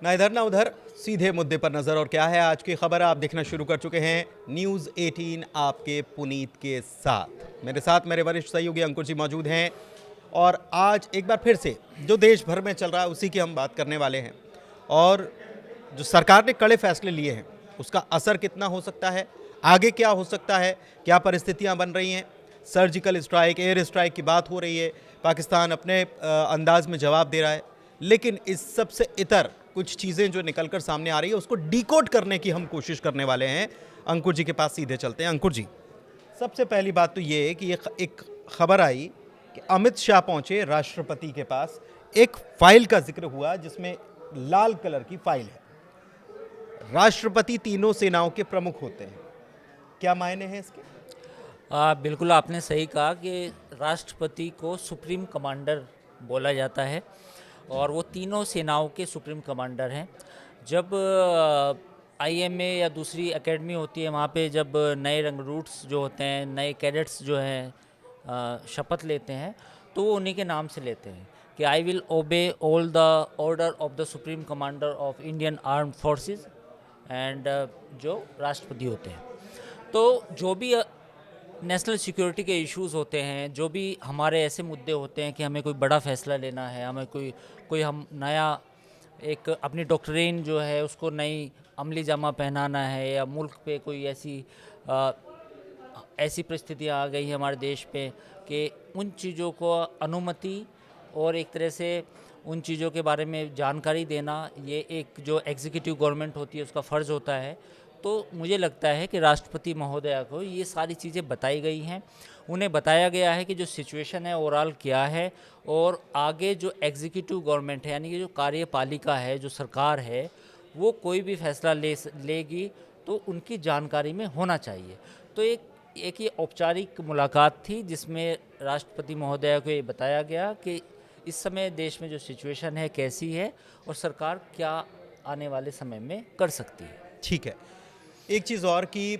ना इधर ना उधर, सीधे मुद्दे पर नजर। और क्या है आज की खबर, आप देखना शुरू कर चुके हैं न्यूज़ 18 आपके पुनीत के साथ। मेरे साथ मेरे वरिष्ठ सहयोगी अंकुर जी मौजूद हैं और आज एक बार फिर से जो देश भर में चल रहा है उसी की हम बात करने वाले हैं। और जो सरकार ने कड़े फैसले लिए हैं उसका असर कितना हो सकता है, आगे क्या हो सकता है, क्या परिस्थितियां बन रही हैं। सर्जिकल स्ट्राइक, एयर स्ट्राइक की बात हो रही है, पाकिस्तान अपने अंदाज में जवाब दे रहा है, लेकिन इस सब से इतर कुछ चीज़ें जो निकलकर सामने आ रही है उसको डिकोड करने की हम कोशिश करने वाले हैं। अंकुर जी के पास सीधे चलते हैं। अंकुर जी, सबसे पहली बात तो ये है कि एक खबर आई कि अमित शाह पहुंचे राष्ट्रपति के पास, एक फाइल का जिक्र हुआ जिसमें लाल कलर की फाइल है। राष्ट्रपति तीनों सेनाओं के प्रमुख होते हैं, क्या मायने हैं इसके? बिल्कुल आपने सही कहा कि राष्ट्रपति को सुप्रीम कमांडर बोला जाता है और वो तीनों सेनाओं के सुप्रीम कमांडर हैं। जब आईएमए या दूसरी एकेडमी होती है वहाँ पे जब नए रंगरूट्स जो होते हैं, नए कैडेट्स जो हैं शपथ लेते हैं तो वो उन्हीं के नाम से लेते हैं कि I will obey all the order of the supreme commander of Indian armed forces and जो राष्ट्रपति होते हैं। तो जो भी नेशनल सिक्योरिटी के इश्यूज़ होते हैं, जो भी हमारे ऐसे मुद्दे होते हैं कि हमें कोई बड़ा फ़ैसला लेना है, हमें कोई हम नया एक अपनी डॉक्ट्रिन जो है उसको नई अमली जामा पहनाना है, या मुल्क पे कोई ऐसी परिस्थितियाँ आ गई है हमारे देश पे कि उन चीज़ों को अनुमति और एक तरह से उन चीज़ों के बारे में जानकारी देना, ये एक जो एग्जीक्यूटिव गवर्नमेंट होती है उसका फ़र्ज़ होता है। तो मुझे लगता है कि राष्ट्रपति महोदया को ये सारी चीज़ें बताई गई हैं, उन्हें बताया गया है कि जो सिचुएशन है ओवरऑल क्या है, और आगे जो एग्जीक्यूटिव गवर्नमेंट है यानी कि जो कार्यपालिका है, जो सरकार है, वो कोई भी फैसला लेगी तो उनकी जानकारी में होना चाहिए। तो एक ये औपचारिक मुलाकात थी जिसमें राष्ट्रपति महोदया को ये बताया गया कि इस समय देश में जो सिचुएशन है कैसी है और सरकार क्या आने वाले समय में कर सकती है। ठीक है, एक चीज़ और कि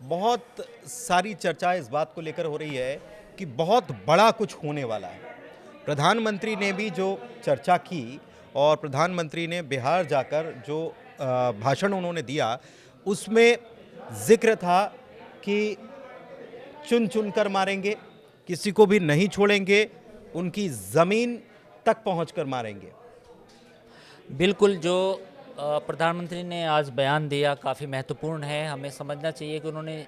बहुत सारी चर्चा इस बात को लेकर हो रही है कि बहुत बड़ा कुछ होने वाला है। प्रधानमंत्री ने भी जो चर्चा की और प्रधानमंत्री ने बिहार जाकर जो भाषण उन्होंने दिया उसमें जिक्र था कि चुन चुन कर मारेंगे, किसी को भी नहीं छोड़ेंगे, उनकी ज़मीन तक पहुंचकर मारेंगे। बिल्कुल, जो प्रधानमंत्री ने आज बयान दिया काफ़ी महत्वपूर्ण है। हमें समझना चाहिए कि उन्होंने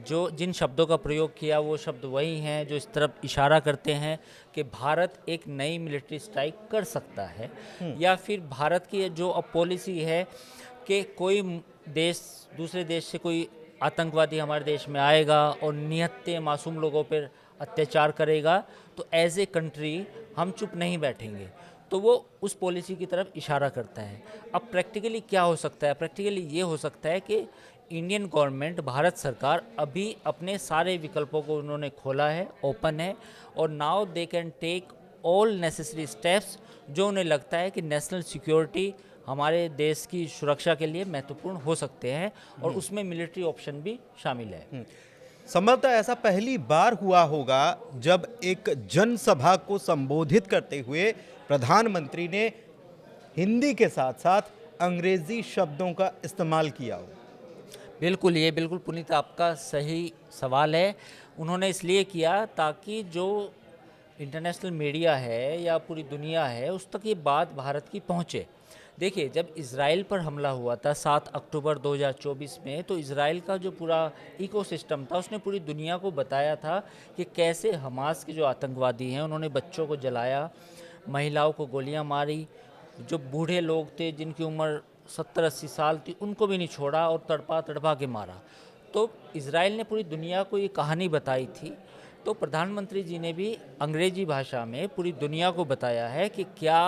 जो जिन शब्दों का प्रयोग किया वो शब्द वही हैं जो इस तरफ इशारा करते हैं कि भारत एक नई मिलिट्री स्ट्राइक कर सकता है, या फिर भारत की जो अब पॉलिसी है कि कोई देश दूसरे देश से कोई आतंकवादी हमारे देश में आएगा और निहत्थे मासूम लोगों पर अत्याचार करेगा तो एज ए कंट्री हम चुप नहीं बैठेंगे। तो वो उस पॉलिसी की तरफ इशारा करता है। अब प्रैक्टिकली क्या हो सकता है? प्रैक्टिकली ये हो सकता है कि इंडियन गवर्नमेंट, भारत सरकार अभी अपने सारे विकल्पों को उन्होंने खोला है, ओपन है, और now they can take all necessary steps जो उन्हें लगता है कि नेशनल सिक्योरिटी हमारे देश की सुरक्षा के लिए महत्वपूर्ण हो सकते हैं, और उसमें मिलिट्री ऑप्शन भी शामिल है। संभवतः ऐसा पहली बार हुआ होगा जब एक जनसभा को संबोधित करते हुए प्रधानमंत्री ने हिंदी के साथ साथ अंग्रेजी शब्दों का इस्तेमाल किया हो। बिल्कुल, ये बिल्कुल पुनीत आपका सही सवाल है। उन्होंने इसलिए किया ताकि जो इंटरनेशनल मीडिया है या पूरी दुनिया है उस तक ये बात भारत की पहुँचे। देखिए, जब इज़राइल पर हमला हुआ था 7 अक्टूबर 2024 में, तो इज़राइल का जो पूरा इकोसिस्टम था उसने पूरी दुनिया को बताया था कि कैसे हमास के जो आतंकवादी हैं उन्होंने बच्चों को जलाया, महिलाओं को गोलियां मारी, जो बूढ़े लोग थे जिनकी उम्र 70-80 साल थी उनको भी नहीं छोड़ा और तड़पा तड़पा के मारा। तो इज़राइल ने पूरी दुनिया को ये कहानी बताई थी। तो प्रधानमंत्री जी ने भी अंग्रेजी भाषा में पूरी दुनिया को बताया है कि क्या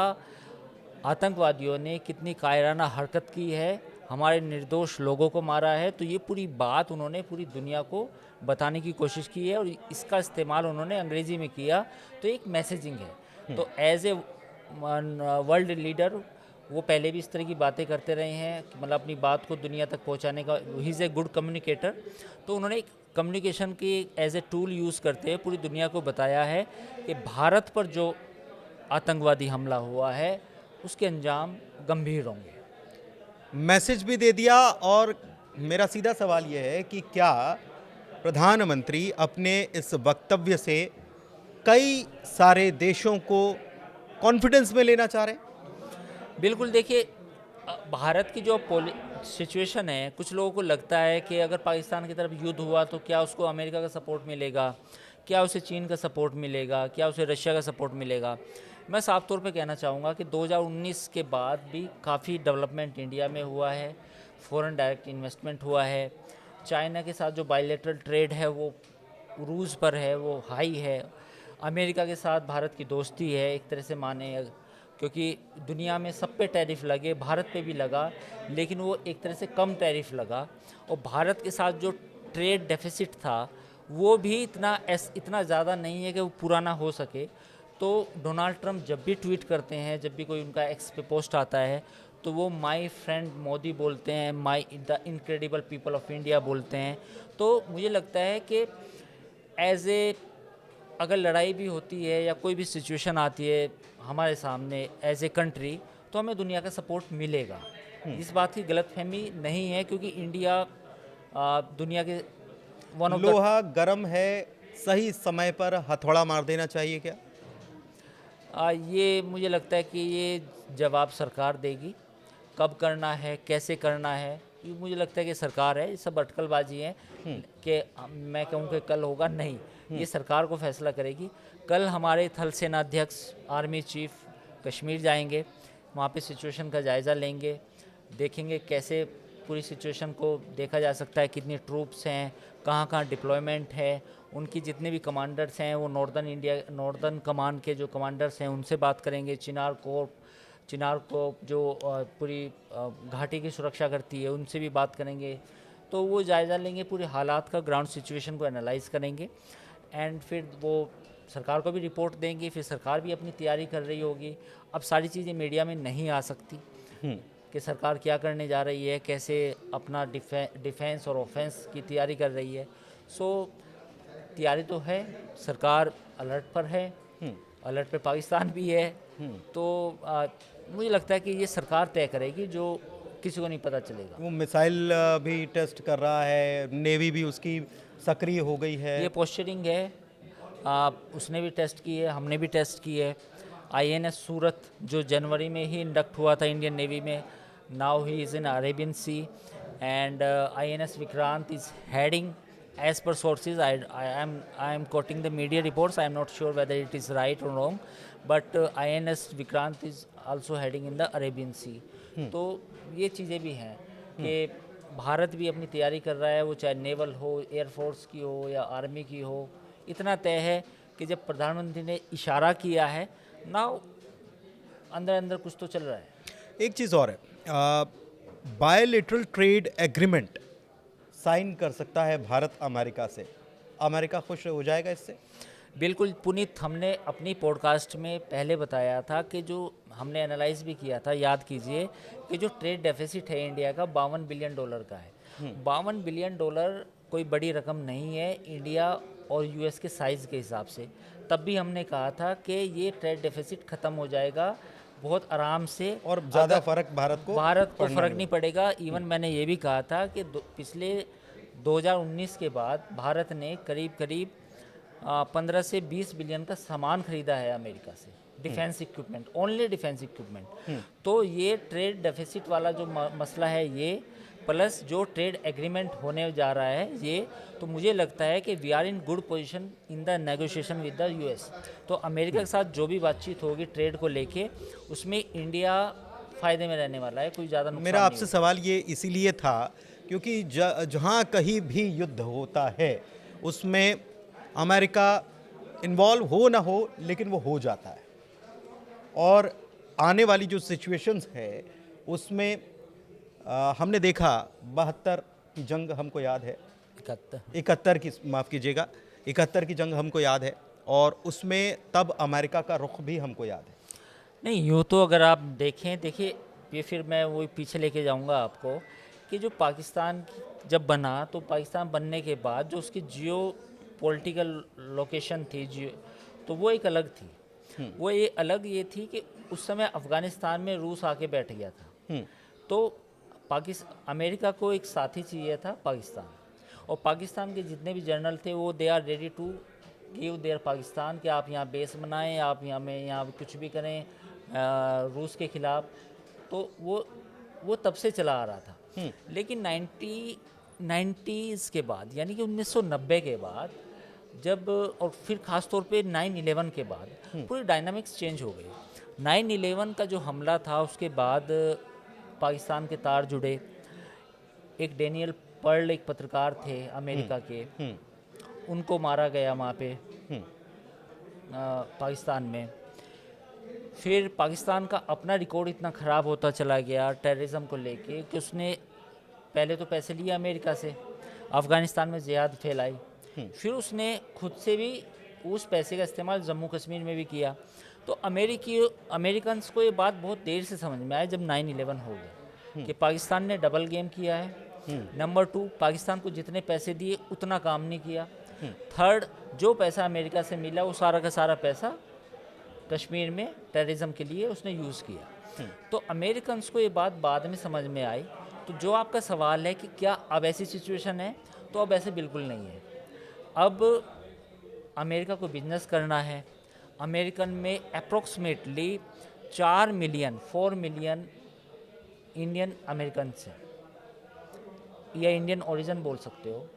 आतंकवादियों ने कितनी कायराना हरकत की है, हमारे निर्दोष लोगों को मारा है। तो ये पूरी बात उन्होंने पूरी दुनिया को बताने की कोशिश की है और इसका इस्तेमाल उन्होंने अंग्रेज़ी में किया। तो एक मैसेजिंग है। तो एज ए वर्ल्ड लीडर वो पहले भी इस तरह की बातें करते रहे हैं कि मतलब अपनी बात को दुनिया तक पहुंचाने का, he is a good communicator. तो उन्होंने एक कम्युनिकेशन की एज ए टूल यूज़ करते हुए पूरी दुनिया को बताया है कि भारत पर जो आतंकवादी हमला हुआ है उसके अंजाम गंभीर होंगे। मैसेज भी दे दिया। और मेरा सीधा सवाल यह है कि क्या प्रधानमंत्री अपने इस वक्तव्य से कई सारे देशों को कॉन्फिडेंस में लेना चाह रहे हैं? बिल्कुल देखिए, भारत की जो सिचुएशन है, कुछ लोगों को लगता है कि अगर पाकिस्तान की तरफ युद्ध हुआ तो क्या उसको अमेरिका का सपोर्ट मिलेगा, क्या उसे चीन का सपोर्ट मिलेगा, क्या उसे रशिया का सपोर्ट मिलेगा। मैं साफ तौर पे कहना चाहूँगा कि 2019 के बाद भी काफ़ी डेवलपमेंट इंडिया में हुआ है, फॉरेन डायरेक्ट इन्वेस्टमेंट हुआ है, चाइना के साथ जो बायलैटरल ट्रेड है वो उरूज पर है, वो हाई है। अमेरिका के साथ भारत की दोस्ती है एक तरह से माने, क्योंकि दुनिया में सब पे टैरिफ लगे, भारत पे भी लगा, लेकिन वो एक तरह से कम टैरिफ लगा। और भारत के साथ जो ट्रेड डेफिसिट था वो भी इतना ज़्यादा नहीं है कि वो पूरा ना हो सके। तो डोनाल्ड ट्रंप जब भी ट्वीट करते हैं, जब भी कोई उनका एक्स पे पोस्ट आता है, तो वो माय फ्रेंड मोदी बोलते हैं, my the incredible people of India बोलते हैं। तो मुझे लगता है कि एज ए अगर लड़ाई भी होती है या कोई भी सिचुएशन आती है हमारे सामने एज ए कंट्री, तो हमें दुनिया का सपोर्ट मिलेगा। इस बात की गलतफहमी नहीं है, क्योंकि इंडिया दुनिया के वन ऑफ द लोहा गर्म है, सही समय पर हथौड़ा मार देना चाहिए क्या? ये मुझे लगता है कि ये जवाब सरकार देगी, कब करना है, कैसे करना है, ये मुझे लगता है कि सरकार है। ये सब अटकलबाजी है कि मैं कहूँ कि कल होगा, नहीं, ये सरकार को फैसला करेगी। कल हमारे थल सेनाध्यक्ष आर्मी चीफ कश्मीर जाएंगे, वहाँ पे सिचुएशन का जायज़ा लेंगे, देखेंगे कैसे पूरी सिचुएशन को देखा जा सकता है, कितनी ट्रूप्स हैं, कहाँ कहाँ डिप्लॉयमेंट है, उनकी जितने भी कमांडर्स हैं वो नॉर्दर्न कमांड के जो कमांडर्स हैं उनसे बात करेंगे। चिनार कोर जो पूरी घाटी की सुरक्षा करती है उनसे भी बात करेंगे। तो वो जायज़ा लेंगे पूरे हालात का, ग्राउंड सिचुएशन को एनालाइज करेंगे, एंड फिर वो सरकार को भी रिपोर्ट देंगे। फिर सरकार भी अपनी तैयारी कर रही होगी। अब सारी चीज़ें मीडिया में नहीं आ सकती कि सरकार क्या करने जा रही है, कैसे अपना डिफेंस और ऑफेंस की तैयारी कर रही है। सो तैयारी तो है, सरकार अलर्ट पर है, अलर्ट पे पाकिस्तान भी है। तो मुझे लगता है कि ये सरकार तय करेगी, जो किसी को नहीं पता चलेगा। वो मिसाइल भी टेस्ट कर रहा है, नेवी भी उसकी सक्रिय हो गई है। ये पोस्चरिंग है, उसने भी टेस्ट की है, हमने भी टेस्ट की है। INS सूरत जो जनवरी में ही इंडक्ट हुआ था इंडियन नेवी में, now he is in Arabian sea, and INS Vikrant is heading as per sources. I am quoting the media reports. I am not sure whether it is right or wrong, but INS Vikrant is also heading in the Arabian Sea. तो ये चीज़ें भी हैं कि भारत भी अपनी तैयारी कर रहा है, वो चाहे नेवल हो, एयरफोर्स की हो या आर्मी की हो। इतना तय है कि जब प्रधानमंत्री ने इशारा किया है ना, अंदर अंदर कुछ तो चल रहा है। एक चीज़ और है, बायलैटरल ट्रेड एग्रीमेंट साइन कर सकता है भारत अमेरिका से। अमेरिका खुश हो जाएगा इससे? बिल्कुल पुनीत, हमने अपनी पॉडकास्ट में पहले बताया था कि जो हमने एनालाइज भी किया था, याद कीजिए कि जो ट्रेड डेफिसिट है इंडिया का $52 बिलियन का है। $52 बिलियन कोई बड़ी रकम नहीं है इंडिया और US के साइज़ के हिसाब से। तब भी हमने कहा था कि ये ट्रेड डेफिसिट ख़त्म हो जाएगा बहुत आराम से, और ज़्यादा फर्क भारत को फ़र्क नहीं पड़ेगा। इवन मैंने ये भी कहा था कि पिछले 2019 के बाद भारत ने करीब 15 से 20 बिलियन का सामान खरीदा है अमेरिका से, defence equipment, only defence equipment. तो ये ट्रेड डेफिसिट वाला जो मसला है, ये प्लस जो ट्रेड एग्रीमेंट होने जा रहा है ये, तो मुझे लगता है कि we are in good position in the negotiation with the US। तो अमेरिका के साथ जो भी बातचीत होगी ट्रेड को लेके, उसमें इंडिया फ़ायदे में रहने वाला है, कोई ज़्यादा नुकसान मेरा नहीं आपसे सवाल ये इसीलिए था क्योंकि जहाँ कहीं भी युद्ध होता है उसमें अमेरिका इन्वॉल्व हो ना हो, लेकिन वो हो जाता है। और आने वाली जो सिचुएशंस है उसमें हमने देखा 72 की जंग हमको याद है, 71 की, माफ़ कीजिएगा, 71 की जंग हमको याद है, और उसमें तब अमेरिका का रुख भी हमको याद है। नहीं, यूँ तो अगर आप देखिए ये फिर मैं वही पीछे लेके जाऊंगा आपको कि जो पाकिस्तान जब बना, तो पाकिस्तान बनने के बाद जो उसकी जियो पॉलिटिकल लोकेशन थी, जियो, तो वो एक अलग थी। वो ये अलग ये थी कि उस समय अफ़गानिस्तान में रूस आके बैठ गया था। तो अमेरिका को एक साथी चाहिए था पाकिस्तान, और पाकिस्तान के जितने भी जनरल थे वो they are ready to give their Pakistan कि आप यहाँ बेस बनाएं, आप यहाँ कुछ भी करें रूस के ख़िलाफ़। तो वो तब से चला आ रहा था। लेकिन 90s के बाद, यानी कि 1990 के बाद, जब और फिर ख़ास तौर पे 9/11 के बाद पूरी डायनामिक्स चेंज हो गई। 9/11 का जो हमला था उसके बाद पाकिस्तान के तार जुड़े। एक डेनियल पर्ल एक पत्रकार थे अमेरिका के, उनको मारा गया वहाँ पे पाकिस्तान में। फिर पाकिस्तान का अपना रिकॉर्ड इतना ख़राब होता चला गया टेररिज्म को लेके कि उसने पहले तो पैसे लिए अमेरिका से, अफ़गानिस्तान में जिहाद फैलाई, फिर उसने खुद से भी उस पैसे का इस्तेमाल जम्मू कश्मीर में भी किया। तो अमेरिकन्स को ये बात बहुत देर से समझ में आई जब 9/11 हो गया कि पाकिस्तान ने डबल गेम किया है। नंबर 2, पाकिस्तान को जितने पैसे दिए उतना काम नहीं किया। थर्ड, जो पैसा अमेरिका से मिला वो सारा का सारा पैसा कश्मीर में टेररिज्म के लिए उसने यूज़ किया। तो अमेरिकन्स को ये बात बाद में समझ में आई। तो जो आपका सवाल है कि क्या अब ऐसी सिचुएशन है, तो अब ऐसे बिल्कुल नहीं है। अब अमेरिका को बिजनेस करना है। अमेरिकन में अप्रोक्सीमेटली 4 मिलियन इंडियन अमेरिकन हैं, या इंडियन ओरिजिन बोल सकते हो।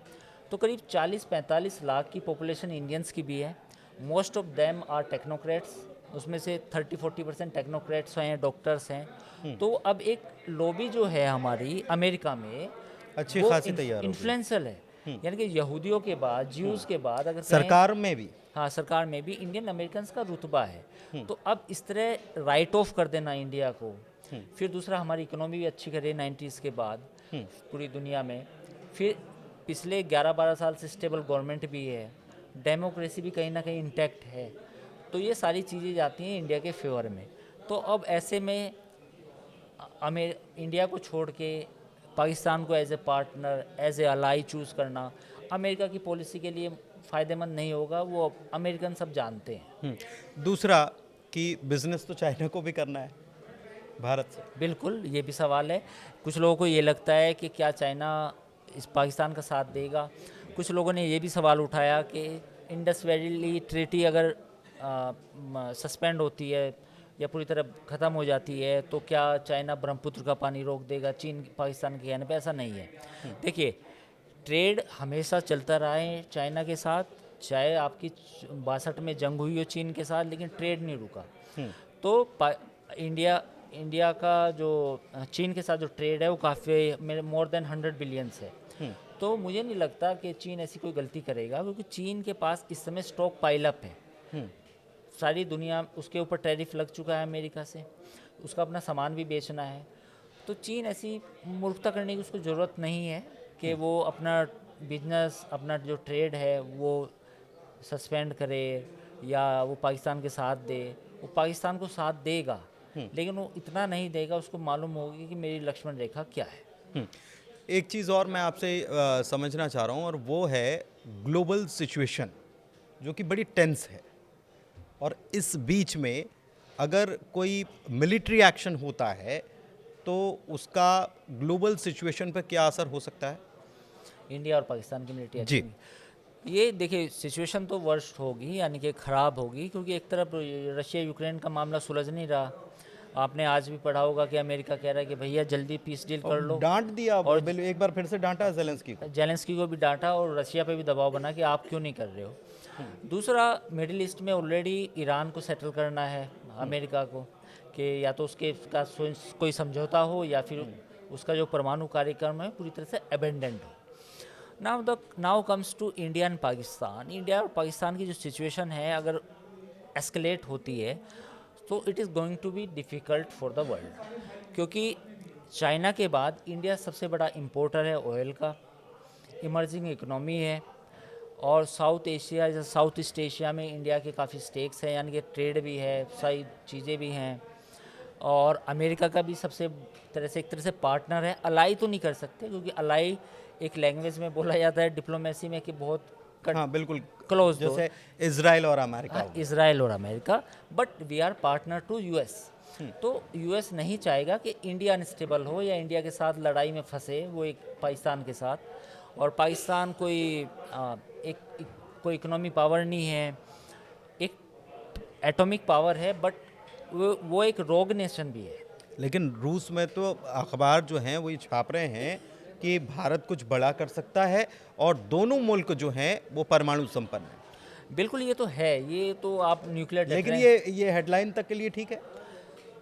तो करीब 40-45 लाख की पॉपुलेशन इंडियंस की भी है। Most of them are technocrats, उसमें से 30-40% टेक्नोक्रेट्स हैं, डॉक्टर्स हैं। तो अब एक लॉबी जो है हमारी अमेरिका में अच्छी वो खासी तैयार हो गई। इन्फ्लुएंशियल है, यानी कि यहूदियों के बाद, ज्यूज़ के बाद, अगर सरकार में भी हाँ सरकार में भी इंडियन अमेरिकन्स का रुतबा है। तो अब इस तरह राइट ऑफ कर देना इंडिया को, फिर दूसरा हमारी इकोनॉमी भी अच्छी करे 90s के बाद पूरी दुनिया में, फिर पिछले 11-12 साल से स्टेबल गवर्नमेंट भी है, डेमोक्रेसी भी कहीं ना कहीं इंटैक्ट है। तो ये सारी चीज़ें जाती हैं इंडिया के फेवर में। तो अब ऐसे में इंडिया को छोड़ के पाकिस्तान को as a partner, as a ally choose करना अमेरिका की पॉलिसी के लिए फ़ायदेमंद नहीं होगा, वो अमेरिकन सब जानते हैं। दूसरा कि बिजनेस तो चाइना को भी करना है भारत से। बिल्कुल, ये भी सवाल है। कुछ लोगों को ये लगता है कि क्या चाइना इस पाकिस्तान का साथ देगा। कुछ लोगों ने ये भी सवाल उठाया कि इंडस वैली ट्रीटी अगर सस्पेंड होती है या पूरी तरह ख़त्म हो जाती है तो क्या चाइना ब्रह्मपुत्र का पानी रोक देगा चीन पाकिस्तान के कहने पे? ऐसा नहीं है। देखिए, ट्रेड हमेशा चलता रहा है चाइना के साथ, चाहे आपकी 62 में जंग हुई हो चीन के साथ, लेकिन ट्रेड नहीं रुका। तो इंडिया का जो चीन के साथ जो ट्रेड है वो काफ़ी मोर देन 100 बिलियंस है। तो मुझे नहीं लगता कि चीन ऐसी कोई गलती करेगा, क्योंकि चीन के पास इस समय स्टॉक पाइलअप है। सारी दुनिया उसके ऊपर टैरिफ लग चुका है अमेरिका से, उसका अपना सामान भी बेचना है। तो चीन ऐसी मूर्खता करने की उसको ज़रूरत नहीं है कि वो अपना बिजनेस, अपना जो ट्रेड है वो सस्पेंड करे या वो पाकिस्तान के साथ दे। वो पाकिस्तान को साथ देगा, लेकिन वो इतना नहीं देगा, उसको मालूम होगी कि मेरी लक्ष्मण रेखा क्या है। एक चीज़ और मैं आपसे समझना चाह रहा हूँ, और वो है ग्लोबल सिचुएशन जो कि बड़ी टेंस है, और इस बीच में अगर कोई मिलिट्री एक्शन होता है तो उसका ग्लोबल सिचुएशन पर क्या असर हो सकता है? इंडिया और पाकिस्तान की मिलिट्री जी। एक्शन, ये देखिए सिचुएशन तो वर्स्ट होगी, यानी कि ख़राब होगी, क्योंकि एक तरफ रशिया यूक्रेन का मामला सुलझ नहीं रहा। आपने आज भी पढ़ा होगा कि अमेरिका कह रहा है कि भैया जल्दी पीस डील कर लो, डांट दिया, और और एक बार फिर से डांटा जेलेंस्की को। जेलेंस्की को भी डांटा और रशिया पे भी दबाव बना कि आप क्यों नहीं कर रहे हो। दूसरा, मिडिल ईस्ट में ऑलरेडी ईरान को सेटल करना है अमेरिका को, कि या तो उसके का कोई समझौता हो या फिर उसका जो परमाणु कार्यक्रम है पूरी तरह से अबेंडेंट हो। Now comes to India and Pakistan. India और पाकिस्तान की जो सिचुएशन है अगर एस्केलेट होती है तो it is going to be difficult for the world, क्योंकि चाइना के बाद इंडिया सबसे बड़ा इंपोर्टर है ऑयल का, इमर्जिंग इकोनॉमी है, और साउथ ईस्ट एशिया में इंडिया के काफ़ी स्टेक्स हैं, यानी कि ट्रेड भी है, सारी चीज़ें भी हैं, और अमेरिका का भी सबसे एक तरह से पार्टनर है। अलाई तो नहीं कर सकते, क्योंकि अलाई एक लैंग्वेज में बोला जाता है डिप्लोमेसी में कि बहुत हाँ बिल्कुल, क्लोज जैसे इजराइल और अमेरिका। इसराइल और America, but we are partner to US. तो यूएस नहीं चाहेगा कि इंडिया अनस्टेबल हो या इंडिया के साथ लड़ाई में फंसे वो एक पाकिस्तान के साथ। और पाकिस्तान एक कोई इकोनॉमी पावर नहीं है, एक एटॉमिक पावर है, बट वो एक रोग नेशन भी है। लेकिन रूस में तो अखबार जो हैं वो ये छाप रहे हैं कि भारत कुछ बड़ा कर सकता है और दोनों मुल्क जो हैं वो परमाणु संपन्न हैं। बिल्कुल, ये तो है, ये तो आप न्यूक्लियर लेकिन डिफरेंस। ये हेडलाइन तक के लिए ठीक है।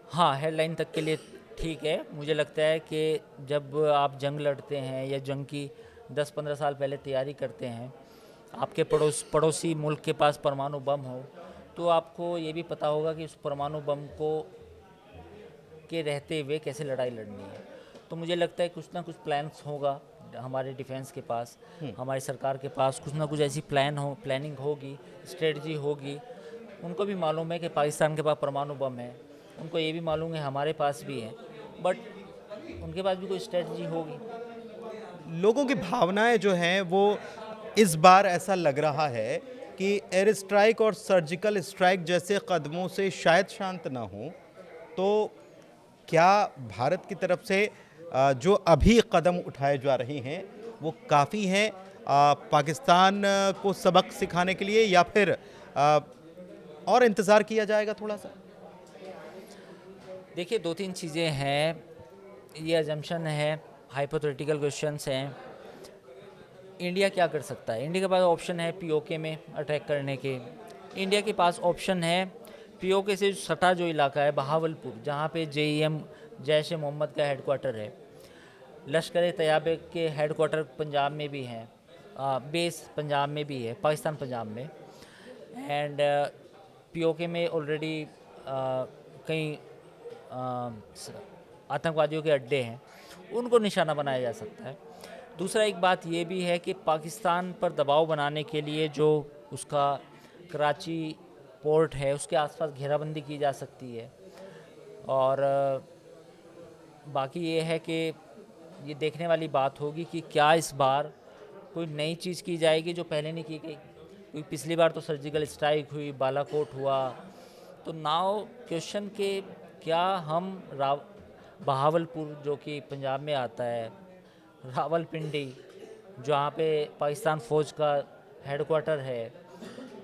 हाँ, हेडलाइन तक के लिए ठीक है। मुझे लगता है कि जब आप जंग लड़ते हैं या जंग की 10-15 साल पहले तैयारी करते हैं, आपके पड़ोसी मुल्क के पास परमाणु बम हो, तो आपको ये भी पता होगा कि उस परमाणु बम को के रहते हुए कैसे लड़ाई लड़नी है। तो मुझे लगता है कुछ ना कुछ प्लान्स होगा हमारे डिफेंस के पास, हमारी सरकार के पास कुछ ना कुछ ऐसी प्लानिंग होगी, स्ट्रेटजी होगी। उनको भी मालूम है कि पाकिस्तान के पास परमाणु बम है, उनको ये भी मालूम है हमारे पास भी है, बट उनके पास भी कोई स्ट्रेटजी होगी। लोगों की भावनाएं जो हैं वो इस बार ऐसा लग रहा है कि एयर स्ट्राइक और सर्जिकल स्ट्राइक जैसे कदमों से शायद शांत ना हो। तो क्या भारत की तरफ से जो अभी कदम उठाए जा रहे हैं वो काफ़ी हैं पाकिस्तान को सबक सिखाने के लिए, या फिर और इंतज़ार किया जाएगा थोड़ा सा? देखिए, 2-3 चीज़ें हैं, ये अजम्पशन है, हाइपोथेटिकल क्वेश्चंस हैं। इंडिया क्या कर सकता है? इंडिया के पास ऑप्शन है पीओके में अटैक करने के। इंडिया के पास ऑप्शन है पीओके से सटा जो इलाका है बहावलपुर, जहाँ पे जेईएम जैश ए मोहम्मद का हेडक्वार्टर है। लश्कर तैयबा के हेडक्वार्टर पंजाब में भी हैं, बेस पंजाब में भी है, पाकिस्तान पंजाब में। एंड पीओके में ऑलरेडी कई आतंकवादियों के अड्डे हैं, उनको निशाना बनाया जा सकता है। दूसरा एक बात ये भी है कि पाकिस्तान पर दबाव बनाने के लिए जो उसका कराची पोर्ट है उसके आसपास घेराबंदी की जा सकती है। और बाकी ये है कि ये देखने वाली बात होगी कि क्या इस बार कोई नई चीज़ की जाएगी जो पहले नहीं की गई। क्योंकि पिछली बार तो सर्जिकल स्ट्राइक हुई, बालाकोट हुआ। तो नाउ क्वेश्चन के क्या हम बहावलपुर जो कि पंजाब में आता है, रावलपिंडी जहाँ पे पाकिस्तान फ़ौज का हेडक्वार्टर है,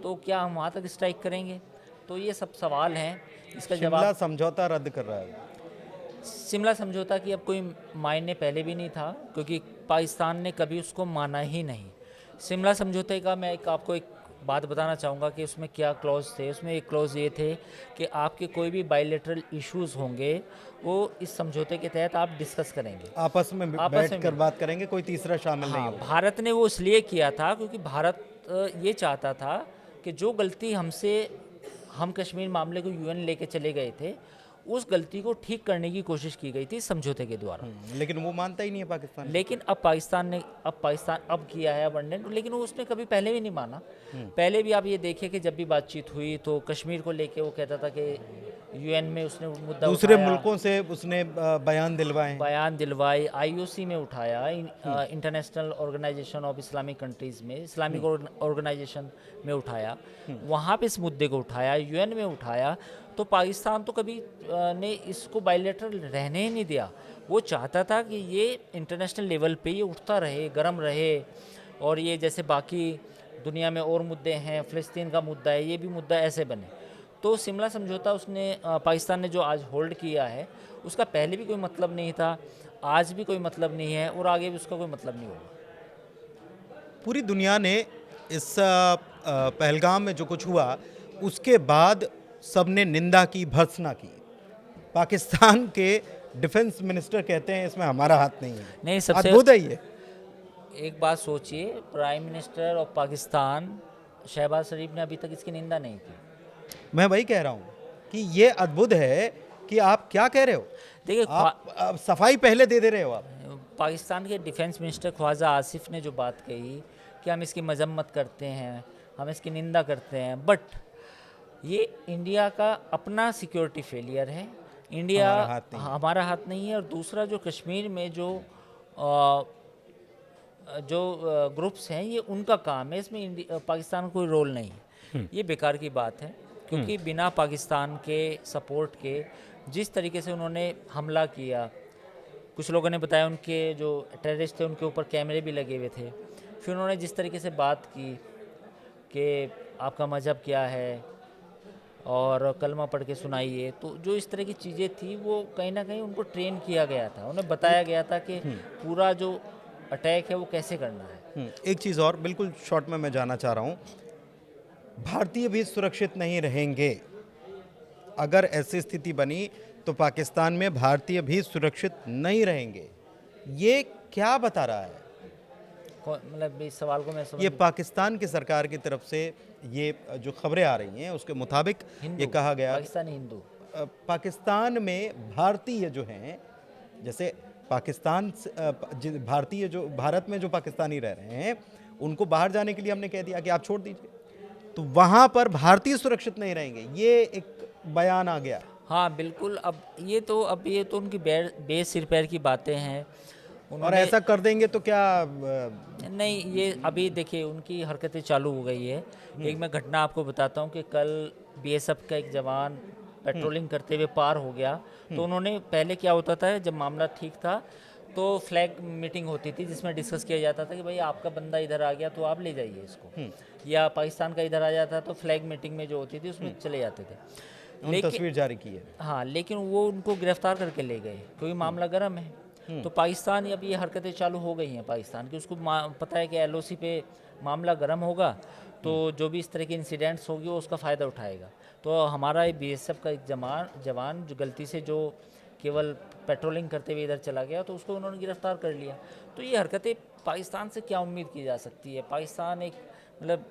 तो क्या हम वहाँ तक स्ट्राइक करेंगे? तो ये सब सवाल हैं, इसका शिमला जवाब। समझौता रद्द कर रहा है। शिमला समझौता की अब कोई मायने पहले भी नहीं था, क्योंकि पाकिस्तान ने कभी उसको माना ही नहीं। शिमला समझौते का मैं आपको एक बात बताना चाहूँगा कि उसमें क्या क्लॉज थे। उसमें एक क्लॉज ये थे कि आपके कोई भी बायलैटरल इश्यूज़ होंगे वो इस समझौते के तहत आप डिस्कस करेंगे, आपस में बैठ कर भी। बात करेंगे, कोई तीसरा शामिल नहीं हाँ, होगा। भारत ने वो इसलिए किया था क्योंकि भारत ये चाहता था कि जो गलती हम कश्मीर मामले को यूएन लेके चले गए थे, उस गलती को ठीक करने की कोशिश की गई थी समझौते के द्वारा। लेकिन वो मानता ही नहीं है पाकिस्तान। लेकिन अब पाकिस्तान अब किया है अबंडेंट, लेकिन वो उसने कभी पहले भी नहीं माना। पहले भी आप ये देखिए कि जब भी बातचीत हुई तो कश्मीर को लेके वो कहता था कि यूएन में उसने मुद्दा दूसरे उठाया, मुल्कों से उसने बयान दिलवाए, आईओसी में उठाया, international organisation of Islamic countries में, इस्लामिक ऑर्गेनाइजेशन में उठाया, वहाँ पे इस मुद्दे को उठाया, यूएन में उठाया। तो पाकिस्तान तो कभी ने इसको बायलैटरल रहने ही नहीं दिया। वो चाहता था कि ये इंटरनेशनल लेवल पे ये उठता रहे, गर्म रहे, और ये जैसे बाकी दुनिया में और मुद्दे हैं, फ़लस्तीन का मुद्दा है, ये भी मुद्दा ऐसे बने। तो शिमला समझौता पाकिस्तान ने जो आज होल्ड किया है उसका पहले भी कोई मतलब नहीं था, आज भी कोई मतलब नहीं है, और आगे भी उसका कोई मतलब नहीं होगा। पूरी दुनिया ने इस पहलगाम में जो कुछ हुआ उसके बाद सबने निंदा की, भर्त्सना की। पाकिस्तान के डिफेंस मिनिस्टर कहते हैं इसमें हमारा हाथ नहीं है। नहीं, सबसे अद्भुत है ये। एक बात सोचिए, prime minister of Pakistan Shahbaz Sharif ने अभी तक इसकी निंदा नहीं की। मैं वही कह रहा हूँ कि ये अद्भुत है कि आप क्या कह रहे हो। देखिए, आप सफाई पहले दे रहे हो। आप पाकिस्तान के डिफेंस मिनिस्टर ख्वाजा आसिफ ने जो बात कही कि हम इसकी मजम्मत करते हैं, हम इसकी निंदा करते हैं, बट ये इंडिया का अपना सिक्योरिटी फेलियर है। हमारा हाथ नहीं है। और दूसरा, जो कश्मीर में जो जो ग्रुप्स हैं ये उनका काम है, इसमें पाकिस्तान का कोई रोल नहीं है। ये बेकार की बात है, क्योंकि बिना पाकिस्तान के सपोर्ट के जिस तरीके से उन्होंने हमला किया, कुछ लोगों ने बताया उनके जो टेररिस्ट थे उनके ऊपर कैमरे भी लगे हुए थे, फिर उन्होंने जिस तरीके से बात की कि आपका मज़हब क्या है और कलमा पढ़ के सुनाइए, तो जो इस तरह की चीज़ें थी वो कहीं ना कहीं उनको ट्रेन किया गया था, उन्हें बताया गया था कि पूरा जो अटैक है वो कैसे करना है। एक चीज़ और बिल्कुल शॉर्ट में मैं जानना चाह रहा हूँ, भारतीय भी सुरक्षित नहीं रहेंगे। अगर ऐसी स्थिति बनी तो पाकिस्तान में भारतीय भी सुरक्षित नहीं रहेंगे, ये क्या बता रहा है? मतलब इस सवाल को मैं समझ ये पाकिस्तान की सरकार की तरफ से ये जो खबरें आ रही हैं उसके मुताबिक ये कहा गया पाकिस्तानी हिंदू पाकिस्तान में भारतीय जो हैं, जैसे पाकिस्तान भारतीय जो भारत में जो पाकिस्तानी रह रहे हैं उनको बाहर जाने के लिए हमने कह दिया कि आप छोड़ दीजिए, तो वहाँ पर भारतीय सुरक्षित नहीं रहेंगे, ये एक बयान आ गया। हाँ बिल्कुल। अब ये तो उनकी बेसिर पैर की बातें हैं। और ऐसा कर देंगे तो क्या नहीं, ये अभी देखिए उनकी हरकतें चालू हो गई है। एक मैं घटना आपको बताता हूँ कि कल बीएसएफ का एक जवान पेट्रोलिंग करते हुए पार हो गया, तो उन्होंने पहले क्या होता था जब मामला ठीक था तो फ्लैग मीटिंग होती थी जिसमें डिस्कस किया जाता था कि भाई आपका बंदा इधर आ गया तो आप ले जाइए इसको, या पाकिस्तान का इधर आ जाता तो फ्लैग मीटिंग में जो होती थी उसमें चले जाते थे। लेकिन तस्वीर जारी की है। हाँ, लेकिन वो उनको गिरफ्तार करके ले गए क्योंकि मामला गर्म है। तो पाकिस्तान अब ये हरकतें चालू हो गई हैं पाकिस्तान की, उसको पता है कि एलओसी पे मामला गर्म होगा तो जो भी इस तरह के इंसिडेंट्स होगी वो उसका फ़ायदा उठाएगा। तो हमारा बीएसएफ का एक जवान जो गलती से जो केवल पेट्रोलिंग करते हुए इधर चला गया तो उसको उन्होंने गिरफ्तार कर लिया। तो ये हरकतें पाकिस्तान से क्या उम्मीद की जा सकती है? पाकिस्तान एक मतलब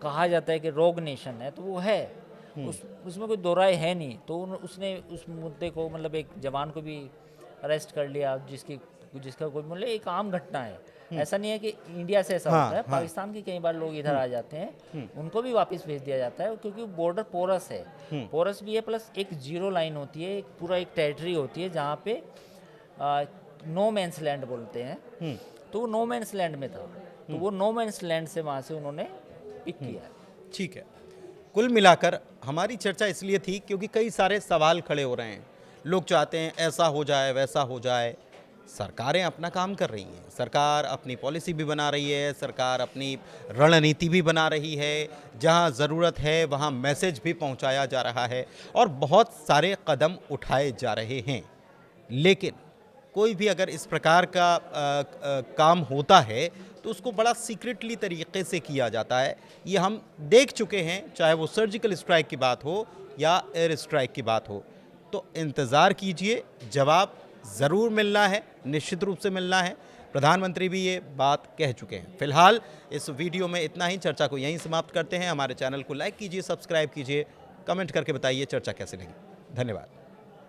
कहा जाता है कि रोग नेशन है, तो वो है, उसमें कोई दो राय है नहीं। तो उसने उस मुद्दे को मतलब एक जवान को भी अरेस्ट कर लिया जिसका कोई मतलब एक आम घटना है। ऐसा नहीं है कि इंडिया से ऐसा होता है, पाकिस्तान के कई बार लोग इधर आ जाते हैं, उनको भी वापस भेज दिया जाता है क्योंकि बॉर्डर पोरस है, पोरस भी है, प्लस एक जीरो लाइन होती है, एक पूरा एक टेरिटरी होती है जहाँ पे नो मैंस लैंड बोलते हैं, तो वो नो मैंस लैंड में था, तो वो नो मैंस लैंड से वहाँ से उन्होंने पिक किया। ठीक है, कुल मिलाकर हमारी चर्चा इसलिए थी क्योंकि कई सारे सवाल खड़े हो रहे हैं। लोग चाहते हैं ऐसा हो जाए वैसा हो जाए, सरकारें अपना काम कर रही हैं, सरकार अपनी पॉलिसी भी बना रही है, सरकार अपनी रणनीति भी बना रही है, जहां ज़रूरत है वहां मैसेज भी पहुंचाया जा रहा है और बहुत सारे कदम उठाए जा रहे हैं। लेकिन कोई भी अगर इस प्रकार का काम होता है तो उसको बड़ा सीक्रेटली तरीके से किया जाता है। ये हम देख चुके हैं, चाहे वो सर्जिकल स्ट्राइक की बात हो या एयर स्ट्राइक की बात हो। तो इंतज़ार कीजिए, जवाब ज़रूर मिलना है, निश्चित रूप से मिलना है। प्रधानमंत्री भी ये बात कह चुके हैं। फिलहाल इस वीडियो में इतना ही, चर्चा को यहीं समाप्त करते हैं। हमारे चैनल को लाइक कीजिए, सब्सक्राइब कीजिए, कमेंट करके बताइए चर्चा कैसी लगी। धन्यवाद।